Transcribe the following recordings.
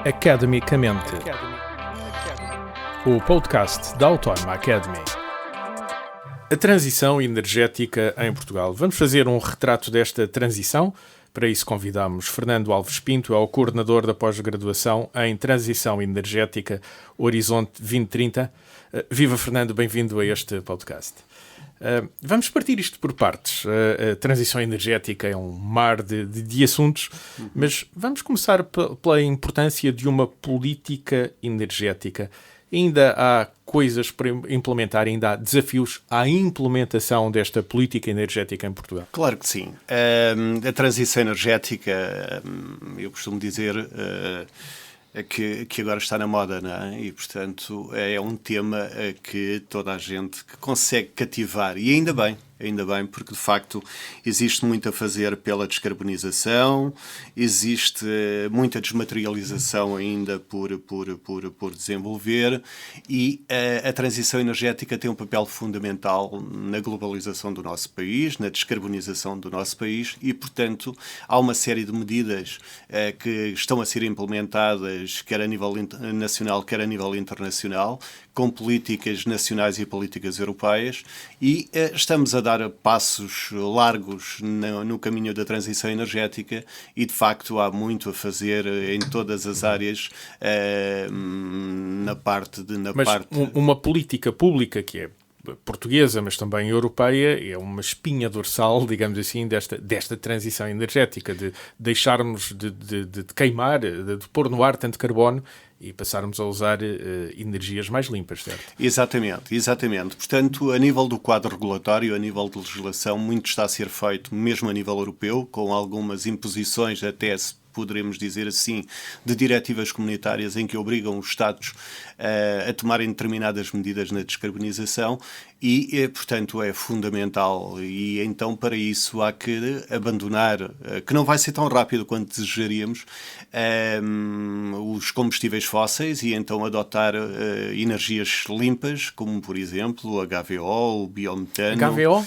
Academicamente, o podcast da Autónoma Academy. A transição energética em Portugal. Vamos fazer um retrato desta transição. Para isso convidamos Fernando Alves Pinto, é o coordenador da pós-graduação em Transição Energética Horizonte 2030. Viva Fernando, bem-vindo a este podcast. Vamos partir isto por partes. A transição energética é um mar de assuntos, mas vamos começar pela importância de uma política energética. Ainda há coisas para implementar, ainda há desafios à implementação desta política energética em Portugal? Claro que sim. A transição energética, eu costumo dizer que agora está na moda, não é? E, portanto, é um tema que toda a gente que consegue cativar, e ainda bem, porque de facto existe muito a fazer pela descarbonização, existe muita desmaterialização ainda por desenvolver, e a transição energética tem um papel fundamental na globalização do nosso país, na descarbonização do nosso país, e portanto há uma série de medidas que estão a ser implementadas quer a nível nacional, quer a nível internacional, com políticas nacionais e políticas europeias, e estamos a dar passos largos no caminho da transição energética, e de facto há muito a fazer em todas as áreas uma política pública que é portuguesa, mas também europeia, é uma espinha dorsal, digamos assim, desta transição energética, de deixarmos de queimar, de pôr no ar tanto carbono e passarmos a usar energias mais limpas, certo? Exatamente. Portanto, a nível do quadro regulatório, a nível de legislação, muito está a ser feito, mesmo a nível europeu, com algumas imposições, até se poderemos dizer assim, de diretivas comunitárias em que obrigam os Estados a tomarem determinadas medidas na descarbonização e, portanto, é fundamental. E então, para isso, há que abandonar, que não vai ser tão rápido quanto desejaríamos, os combustíveis fósseis e então adotar energias limpas, como, por exemplo, o HVO, o biometano. HVO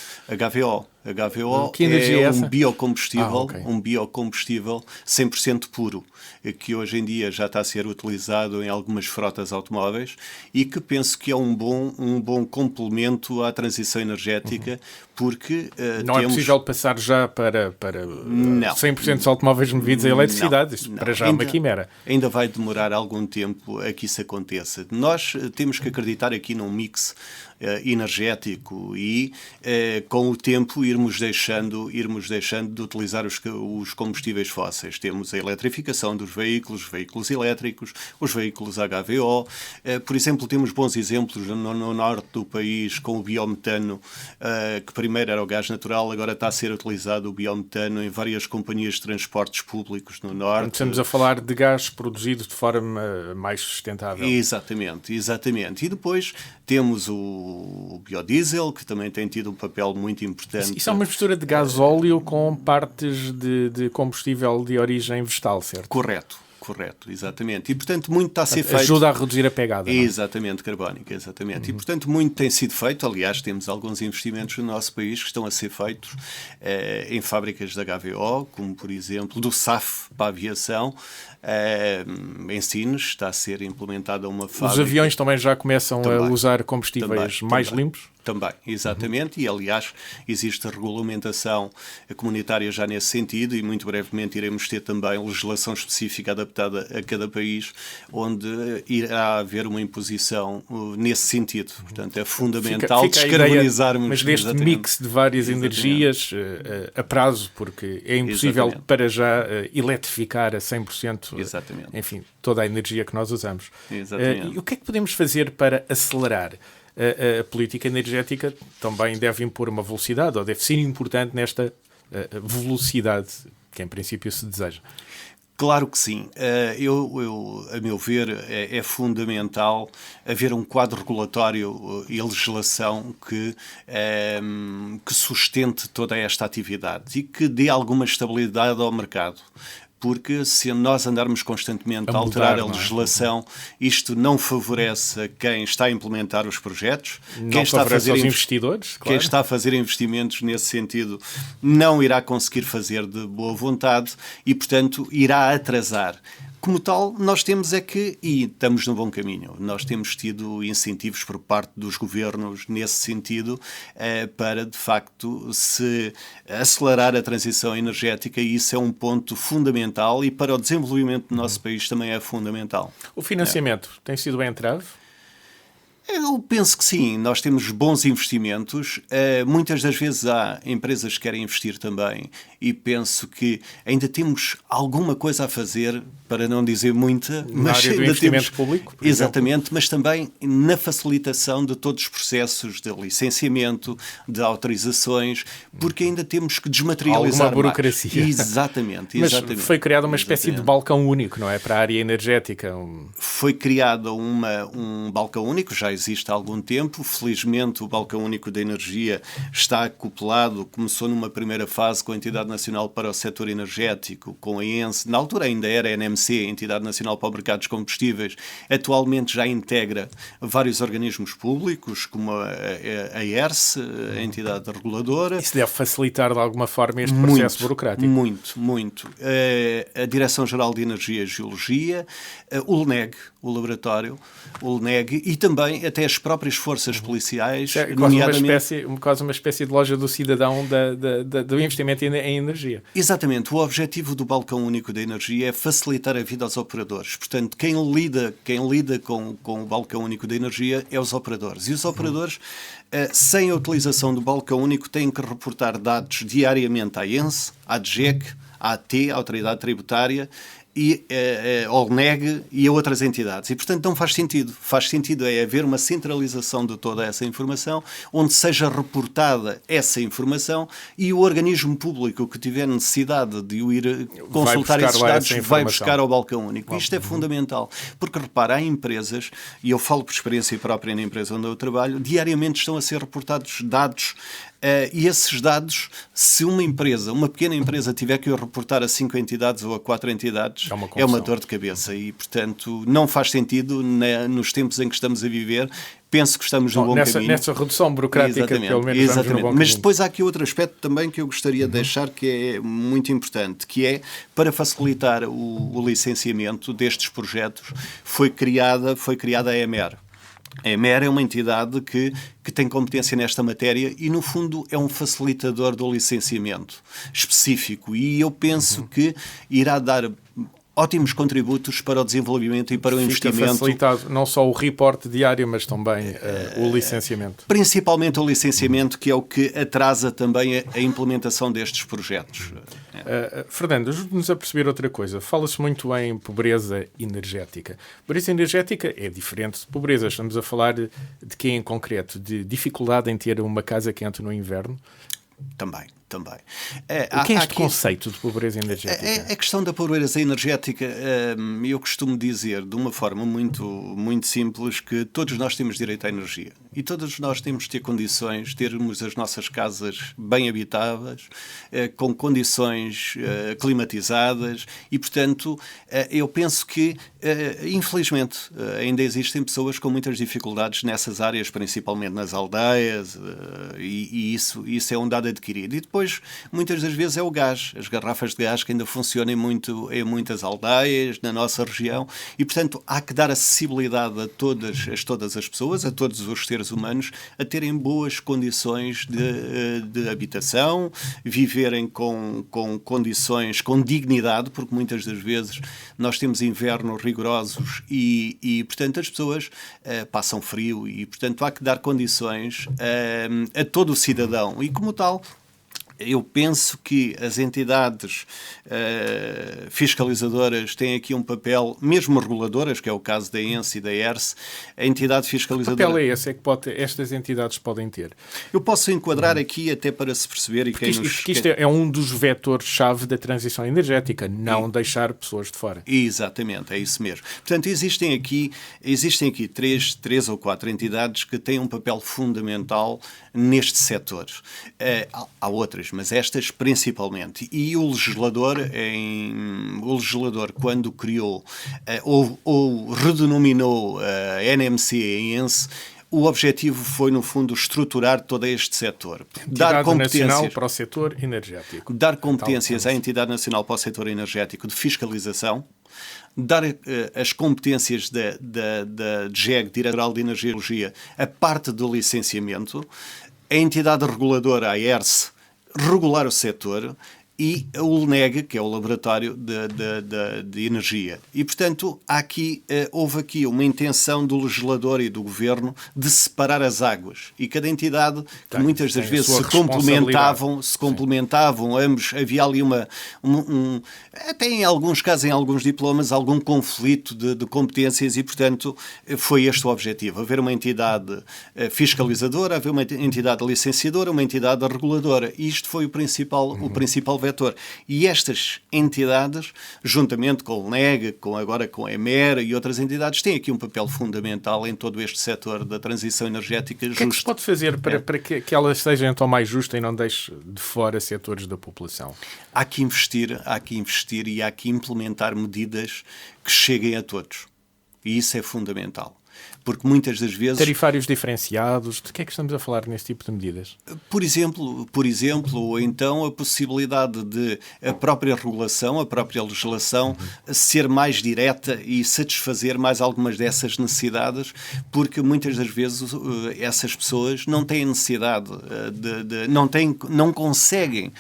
que energia é um biocombustível, um biocombustível 100% puro, que hoje em dia já está a ser utilizado em algumas frotas automóveis e que penso que é um bom complemento à transição energética, porque não é possível passar já para 100% dos automóveis movidos a eletricidade. Isso para já é uma quimera. Ainda vai demorar algum tempo a que isso aconteça. Nós temos que acreditar aqui num mix energético e com o tempo irmos deixando de utilizar os combustíveis fósseis. Temos a eletrificação dos veículos elétricos, os veículos HVO. Por exemplo, temos bons exemplos no norte do país com o biometano, que primeiro era o gás natural, agora está a ser utilizado o biometano em várias companhias de transportes públicos no norte. Estamos a falar de gás produzido de forma mais sustentável. Exatamente. E depois temos o biodiesel, que também tem tido um papel muito importante. Isso é uma mistura de gasóleo com partes de combustível de origem vegetal, certo? Correto, exatamente. E, portanto, muito está a ser feito. Ajuda a reduzir a pegada. Exatamente, carbónica, exatamente. E, portanto, muito tem sido feito. Aliás, temos alguns investimentos no nosso país que estão a ser feitos em fábricas de HVO, como, por exemplo, do SAF para a aviação. Em Sines está a ser implementada uma fábrica. Os aviões também já começam a usar combustíveis mais limpos? Também, exatamente, e aliás existe regulamentação comunitária já nesse sentido e muito brevemente iremos ter também legislação específica adaptada a cada país, onde irá haver uma imposição nesse sentido. Portanto, é fundamental descarbonizarmos. Mas deste mix de várias energias a prazo, porque é impossível para já eletrificar a 100%, enfim, toda a energia que nós usamos. E o que é que podemos fazer para acelerar? A política energética também deve impor uma velocidade, ou deve ser importante nesta velocidade que, em princípio, se deseja. Claro que sim. A meu ver, é fundamental haver um quadro regulatório e legislação que sustente toda esta atividade e que dê alguma estabilidade ao mercado. Porque se nós andarmos constantemente a alterar a legislação, isto não favorece quem está a implementar os projetos, quem está a fazer investidores, quem está a fazer investimentos nesse sentido não irá conseguir fazer de boa vontade e, portanto, irá atrasar. Como tal, nós temos é que, e estamos no bom caminho, nós temos tido incentivos por parte dos governos nesse sentido para, de facto, se acelerar a transição energética, e isso é um ponto fundamental e para o desenvolvimento do nosso país também é fundamental. O financiamento tem sido bem entrave? Eu penso que sim, nós temos bons investimentos, muitas das vezes há empresas que querem investir também e penso que ainda temos alguma coisa a fazer, para não dizer muita, na área do investimento público, por exatamente, exemplo. mas também na facilitação de todos os processos de licenciamento, de autorizações, porque ainda temos que desmaterializar alguma burocracia. Exatamente. Mas foi criada uma espécie de balcão único, não é? Para a área energética. Foi criado um balcão único, já existe há algum tempo. Felizmente, o balcão único da energia está acoplado, começou numa primeira fase com a Entidade Nacional para o Setor Energético, com a ENSE, na altura ainda era a NMC, a Entidade Nacional para o Mercado dos Combustíveis, atualmente já integra vários organismos públicos, como a ERSE, a entidade reguladora. Isso deve facilitar de alguma forma este processo burocrático. Muito. A Direção-Geral de Energia e Geologia, o LNEG, o laboratório, o LNEG, e também até as próprias forças policiais. É quase uma espécie de loja do cidadão do investimento em energia. Exatamente. O objetivo do Balcão Único da Energia é facilitar a vida aos operadores. Portanto, quem lida com o Balcão Único da Energia é os operadores. E os operadores, sem a utilização do Balcão Único, têm que reportar dados diariamente à ENSE, à DGEC, à AT, à Autoridade Tributária, e ao NEG e a outras entidades. E, portanto, não faz sentido. Faz sentido haver uma centralização de toda essa informação, onde seja reportada essa informação e o organismo público que tiver necessidade de o ir consultar esses dados vai buscar ao Balcão Único. Isto é fundamental. Porque, repara, há empresas, e eu falo por experiência própria na empresa onde eu trabalho, diariamente estão a ser reportados dados e esses dados, se uma pequena empresa tiver que o reportar a 5 entidades ou a 4 entidades, é uma dor de cabeça e, portanto, não faz sentido nos tempos em que estamos a viver. Penso que estamos no bom caminho. Nessa redução burocrática, pelo menos vamos no bom caminho. Mas depois há aqui outro aspecto também que eu gostaria de deixar que é muito importante, que é, para facilitar o licenciamento destes projetos, foi criada a EMER. A EMER é uma entidade que tem competência nesta matéria e, no fundo, é um facilitador do licenciamento específico. E eu penso que irá dar ótimos contributos para o desenvolvimento e para o investimento. Facilitado não só o reporte diário, mas também o licenciamento. Principalmente o licenciamento, que é o que atrasa também a implementação destes projetos. Fernando, ajude-nos a perceber outra coisa. Fala-se muito em pobreza energética. Pobreza energética é diferente de pobreza. Estamos a falar de quê em concreto? De dificuldade em ter uma casa quente no inverno? Também. O que é este conceito de pobreza energética? A questão da pobreza energética, eu costumo dizer de uma forma muito simples que todos nós temos direito à energia e todos nós temos de ter condições, termos as nossas casas bem habitáveis, com condições climatizadas e, portanto, eu penso que, infelizmente, ainda existem pessoas com muitas dificuldades nessas áreas, principalmente nas aldeias, e isso é um dado adquirido. E depois, muitas das vezes é o gás, as garrafas de gás que ainda funcionam em muitas aldeias, na nossa região, e, portanto, há que dar acessibilidade a todas as pessoas, a todos os seres humanos, a terem boas condições de habitação, viverem com condições, com dignidade, porque muitas das vezes nós temos invernos rigorosos e portanto, as pessoas passam frio e, portanto, há que dar condições a todo o cidadão e, como tal, eu penso que as entidades fiscalizadoras têm aqui um papel, mesmo reguladoras, que é o caso da ENSE e da ERSE, a entidade fiscalizadora... Que papel é esse que estas entidades podem ter? Eu posso enquadrar aqui até para se perceber... Porque isto é um dos vetores-chave da transição energética, não deixar pessoas de fora. Exatamente, é isso mesmo. Portanto, existem aqui três ou quatro entidades que têm um papel fundamental neste setor. Há outras, mas estas principalmente. E o legislador, quando criou ou redenominou a NMC em ENSE, o objetivo foi, no fundo, estruturar todo este setor. Dar competências nacional para o setor energético. Dar competências à Entidade Nacional para o setor energético de fiscalização, dar as competências da DGEG, Direção-Geral de Energia e Geologia, a parte do licenciamento, a entidade reguladora, a ERSE, regular o setor, e o LNEG, que é o Laboratório de Energia. E, portanto, houve aqui uma intenção do legislador e do governo de separar as águas. E cada entidade, que muitas das vezes se complementavam, ambos, havia ali até em alguns casos, em alguns diplomas, algum conflito de competências e, portanto, foi este o objetivo. Haver uma entidade fiscalizadora, haver uma entidade licenciadora, uma entidade reguladora. E isto foi o principal vetor. E estas entidades, juntamente com o LNEG, agora com a EMER e outras entidades, têm aqui um papel fundamental em todo este setor da transição energética justa. O que é que se pode fazer para que elas sejam então mais justas e não deixem de fora setores da população? Há que investir e há que implementar medidas que cheguem a todos. E isso é fundamental. Porque muitas das vezes... Tarifários diferenciados, de que é que estamos a falar nesse tipo de medidas? Por exemplo, ou então a possibilidade de a própria regulação, a própria legislação ser mais direta e satisfazer mais algumas dessas necessidades, porque muitas das vezes essas pessoas não têm necessidade não conseguem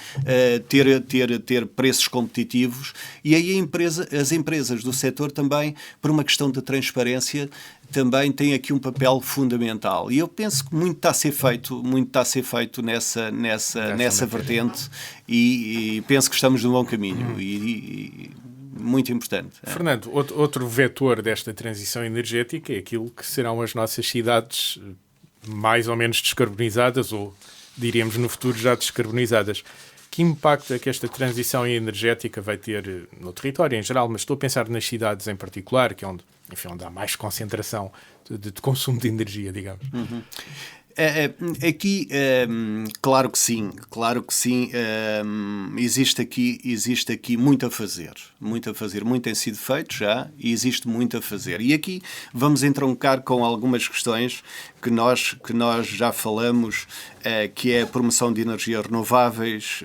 ter preços competitivos e aí as empresas do setor também, por uma questão de transparência, também tem aqui um papel fundamental. E eu penso que muito está a ser feito nessa vertente e penso que estamos no bom caminho e muito importante. Fernando, outro vetor desta transição energética é aquilo que serão as nossas cidades mais ou menos descarbonizadas ou, diríamos, no futuro já descarbonizadas. Que impacto é que esta transição energética vai ter no território em geral, mas estou a pensar nas cidades em particular, que é onde há mais concentração de consumo de energia, digamos. Aqui, claro que sim, existe aqui muito a fazer, muito tem sido feito já e existe muito a fazer. E aqui vamos entroncar com algumas questões que nós já falamos, que é a promoção de energias renováveis,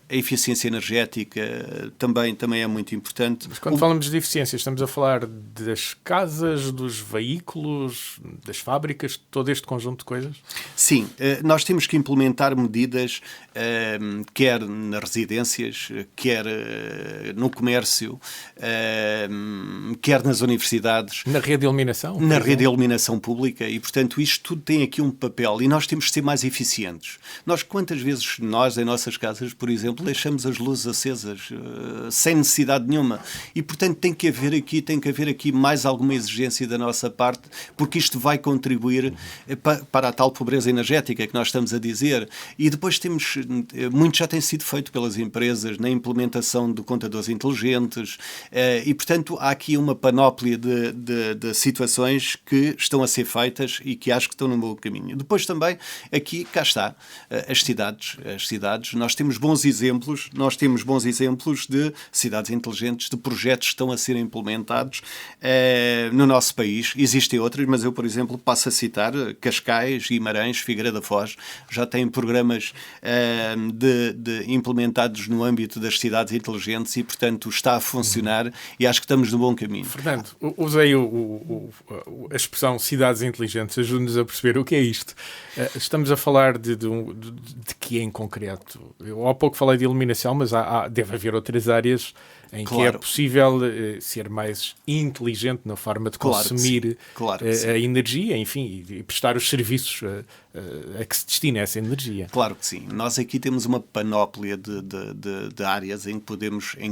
a eficiência energética também é muito importante. Mas quando falamos de eficiência, estamos a falar das casas, dos veículos, das fábricas, todo este conjunto de coisas? Sim, nós temos que implementar medidas, quer nas residências, quer no comércio, quer nas universidades. Na rede de iluminação? Na rede de iluminação pública e, portanto, isto tudo tem aqui um papel e nós temos que ser mais eficientes. Quantas vezes em nossas casas, por exemplo, deixamos as luzes acesas sem necessidade nenhuma e, portanto, tem que haver aqui mais alguma exigência da nossa parte, porque isto vai contribuir para a tal pobreza energética que nós estamos a dizer. E depois muito já tem sido feito pelas empresas na implementação de contadores inteligentes e, portanto, há aqui uma panóplia de situações que estão a ser feitas e que acho que estão no bom caminho. Depois também, aqui, cá está, as cidades, nós temos bons exemplos de cidades inteligentes, de projetos que estão a ser implementados no nosso país. Existem outros, mas eu, por exemplo, passo a citar Cascais, Guimarães, Figueira da Foz, já têm programas implementados no âmbito das cidades inteligentes e, portanto, está a funcionar e acho que estamos no bom caminho. Fernando, usei a expressão cidades inteligentes, ajude-nos a perceber o que é isto. Estamos a falar de que em concreto? Eu há pouco falei de iluminação, mas deve haver outras áreas em que é possível ser mais inteligente na forma de consumir a energia, enfim, e prestar os serviços a que se destina essa energia. Claro que sim. Nós aqui temos uma panóplia de áreas em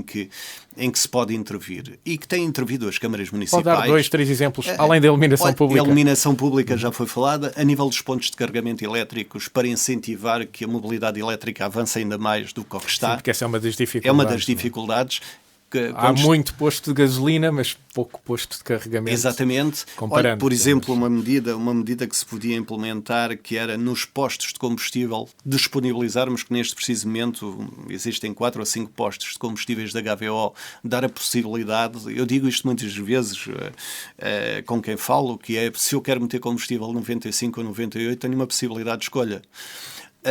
que se pode intervir e que têm intervido as câmaras municipais. Pode dar 2, 3 exemplos, além da iluminação pública. A iluminação pública já foi falada, a nível dos pontos de carregamento elétricos, para incentivar que a mobilidade elétrica avance ainda mais do que o que está. Sim, porque essa é uma das dificuldades. É uma das dificuldades. Há muito posto de gasolina, mas pouco posto de carregamento. Exatamente. Olha, por exemplo, uma medida que se podia implementar, que era nos postos de combustível disponibilizarmos, que neste preciso momento existem 4 ou 5 postos de combustíveis da HVO, dar a possibilidade, eu digo isto muitas vezes com quem falo, que é, se eu quero meter combustível 95 ou 98, tenho uma possibilidade de escolha.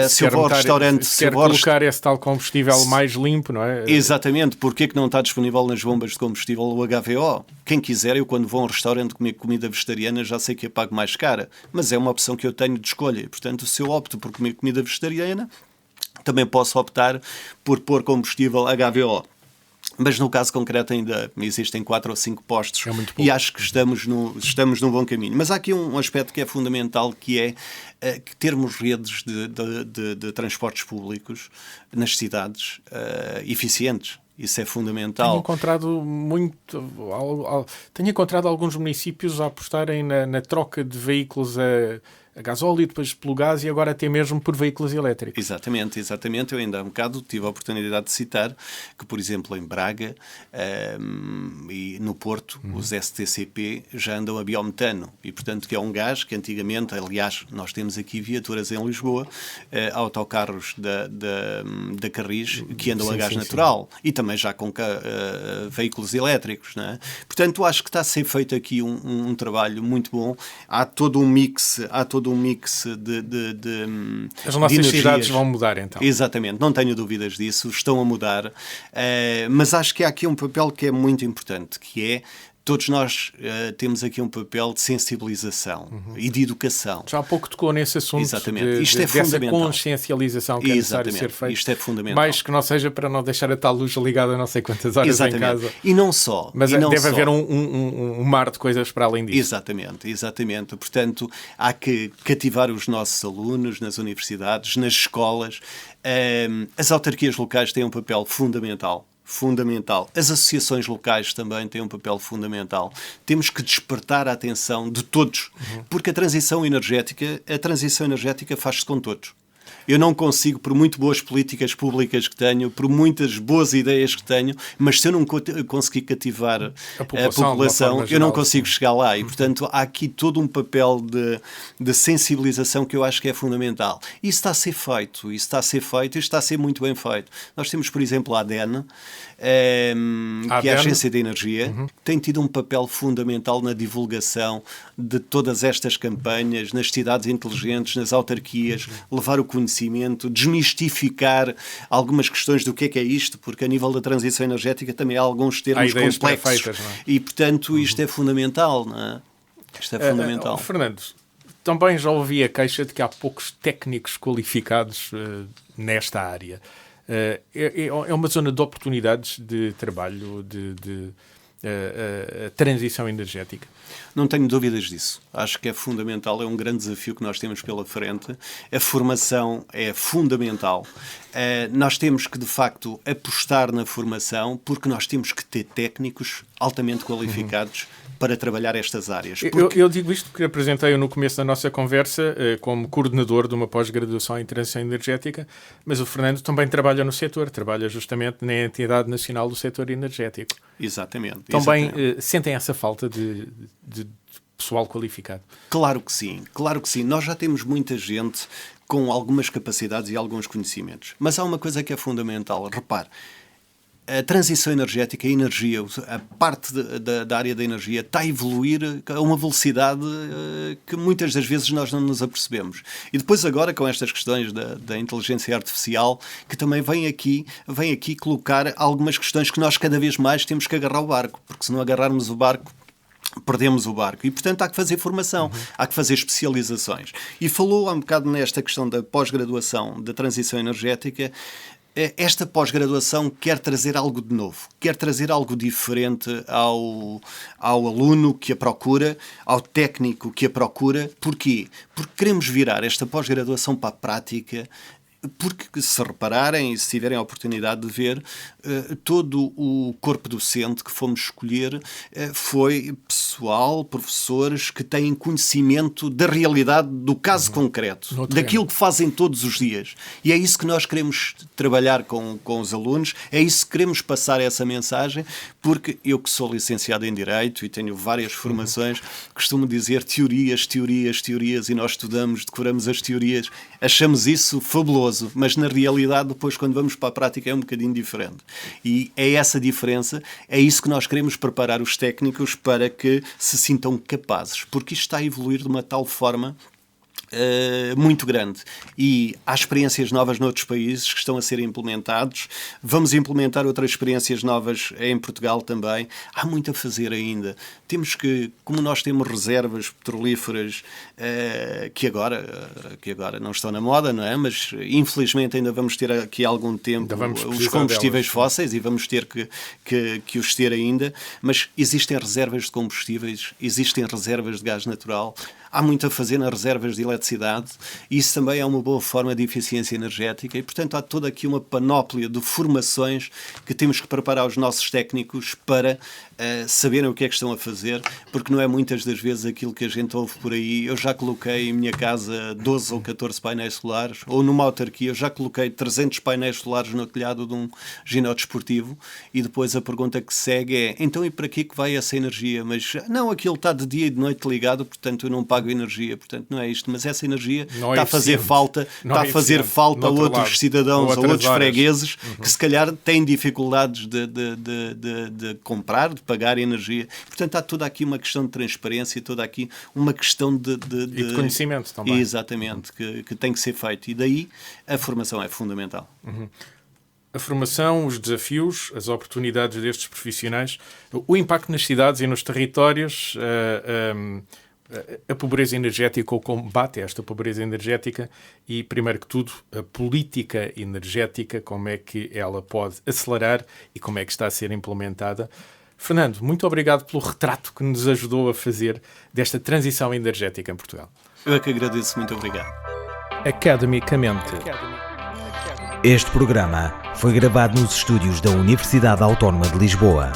Se eu vou ao restaurante... Se quer colocar esse tal combustível mais limpo, não é? Exatamente. Porquê que não está disponível nas bombas de combustível o HVO? Quem quiser, eu quando vou a um restaurante comer comida vegetariana já sei que a pago mais cara, mas é uma opção que eu tenho de escolha. Portanto, se eu opto por comer comida vegetariana, também posso optar por pôr combustível HVO. Mas no caso concreto ainda existem 4 ou 5 postos e acho que estamos num bom caminho. Mas há aqui um aspecto que é fundamental, que é que termos redes de transportes públicos nas cidades eficientes. Isso é fundamental. Tenho encontrado alguns municípios a apostarem na troca de veículos a gasóleo, depois pelo gás e agora até mesmo por veículos elétricos. Exatamente. Eu ainda há um bocado tive a oportunidade de citar que, por exemplo, em Braga e no Porto, os STCP já andam a biometano e, portanto, que é um gás que antigamente, aliás, nós temos aqui viaturas em Lisboa, autocarros da Carris que andam a gás natural e também já com veículos elétricos, não é? Portanto, acho que está a ser feito aqui um trabalho muito bom. Há todo um mix de as nossas energias. Cidades vão mudar, então. Exatamente, não tenho dúvidas disso, estão a mudar, mas acho que há aqui um papel que é muito importante, que é todos nós temos aqui um papel de sensibilização e de educação. Já há pouco tocou nesse assunto. Exatamente. Isto é dessa fundamental. Consciencialização que é necessário ser feita. Isto é fundamental. Mais que não seja para não deixar a tal luz ligada não sei quantas horas em casa. E não só. Mas deve haver um mar de coisas para além disso. Exatamente. Portanto, há que cativar os nossos alunos nas universidades, nas escolas. As autarquias locais têm um papel fundamental. As associações locais também têm um papel fundamental. Temos que despertar a atenção de todos, porque a transição energética faz-se com todos. Eu não consigo, por muito boas políticas públicas que tenho, por muitas boas ideias que tenho, mas se eu não conseguir cativar a população, eu não consigo chegar lá. E, portanto, há aqui todo um papel de sensibilização que eu acho que é fundamental. Isso está a ser feito, e está a ser muito bem feito. Nós temos, por exemplo, a ADEN, que é a Agência de Energia, que tem tido um papel fundamental na divulgação de todas estas campanhas, nas cidades inteligentes, nas autarquias, levar o conhecimento, desmistificar algumas questões do que é isto, porque a nível da transição energética também há alguns termos complexos. Não é? E, portanto, isto é fundamental, não é? Isto é fundamental. Fernando, também já ouvi a queixa de que há poucos técnicos qualificados nesta área. É uma zona de oportunidades de trabalho, de transição energética? Não tenho dúvidas disso. Acho que é fundamental, é um grande desafio que nós temos pela frente. A formação é fundamental. Nós temos que, de facto, apostar na formação, porque nós temos que ter técnicos altamente qualificados para trabalhar estas áreas. Eu digo isto porque apresentei-o no começo da nossa conversa como coordenador de uma pós-graduação em transição energética, mas o Fernando também trabalha no setor, trabalha justamente na Entidade Nacional do Setor Energético. Exatamente. Também sentem essa falta de pessoal qualificado? Claro que sim. Nós já temos muita gente com algumas capacidades e alguns conhecimentos. Mas há uma coisa que é fundamental. Repare, a transição energética, a energia, a parte da área da energia está a evoluir a uma velocidade que muitas das vezes nós não nos apercebemos. E depois agora com estas questões da inteligência artificial, que também vem aqui colocar algumas questões que nós cada vez mais temos que agarrar o barco, porque se não agarrarmos o barco, perdemos o barco. E, portanto, há que fazer formação, há que fazer especializações. E falou há um bocado nesta questão da pós-graduação da transição energética. Esta pós-graduação quer trazer algo de novo, quer trazer algo diferente ao aluno que a procura, ao técnico que a procura. Porquê? Porque queremos virar esta pós-graduação para a prática porque se repararem e se tiverem a oportunidade de ver, todo o corpo docente que fomos escolher foi pessoal, professores que têm conhecimento da realidade do caso concreto, daquilo que fazem todos os dias. E é isso que nós queremos trabalhar com os alunos, é isso que queremos passar essa mensagem, porque eu que sou licenciado em Direito e tenho várias formações, costumo dizer teorias, e nós estudamos, decoramos as teorias, achamos isso fabuloso, mas na realidade depois quando vamos para a prática é um bocadinho diferente. E é essa diferença, é isso que nós queremos preparar os técnicos para que se sintam capazes, porque isto está a evoluir de uma tal forma muito grande, e há experiências novas noutros países que estão a ser implementados. Vamos implementar outras experiências novas em Portugal também. Há muito a fazer ainda. Temos que, como nós temos reservas petrolíferas que agora não estão na moda, não é? Mas infelizmente ainda vamos ter aqui algum tempo os combustíveis fósseis, e vamos ter que os ter ainda, mas existem reservas de combustíveis, existem reservas de gás natural. Há muito a fazer nas reservas de eletricidade, e isso também é uma boa forma de eficiência energética, e portanto há toda aqui uma panóplia de formações que temos que preparar os nossos técnicos para saberem o que é que estão a fazer, porque não é muitas das vezes aquilo que a gente ouve por aí. Eu já coloquei em minha casa 12 ou 14 painéis solares, ou numa autarquia eu já coloquei 300 painéis solares no telhado de um ginásio desportivo, e depois a pergunta que segue é: então e para que vai essa energia? Mas não, aquilo está de dia e de noite ligado, portanto eu não pago energia, portanto não é isto, mas essa energia está a fazer falta, está a fazer falta a outros cidadãos, a outros fregueses que se calhar têm dificuldades de comprar, de pagar energia. Portanto há toda aqui uma questão de transparência, toda aqui uma questão de conhecimento também. Exatamente, que tem que ser feito, e daí a formação é fundamental. A formação, os desafios, as oportunidades destes profissionais, o impacto nas cidades e nos territórios, a pobreza energética, o combate a esta pobreza energética e, primeiro que tudo, a política energética, como é que ela pode acelerar e como é que está a ser implementada. Fernando, muito obrigado pelo retrato que nos ajudou a fazer desta transição energética em Portugal. Eu é que agradeço, muito obrigado. Academicamente. Este programa foi gravado nos estúdios da Universidade Autónoma de Lisboa.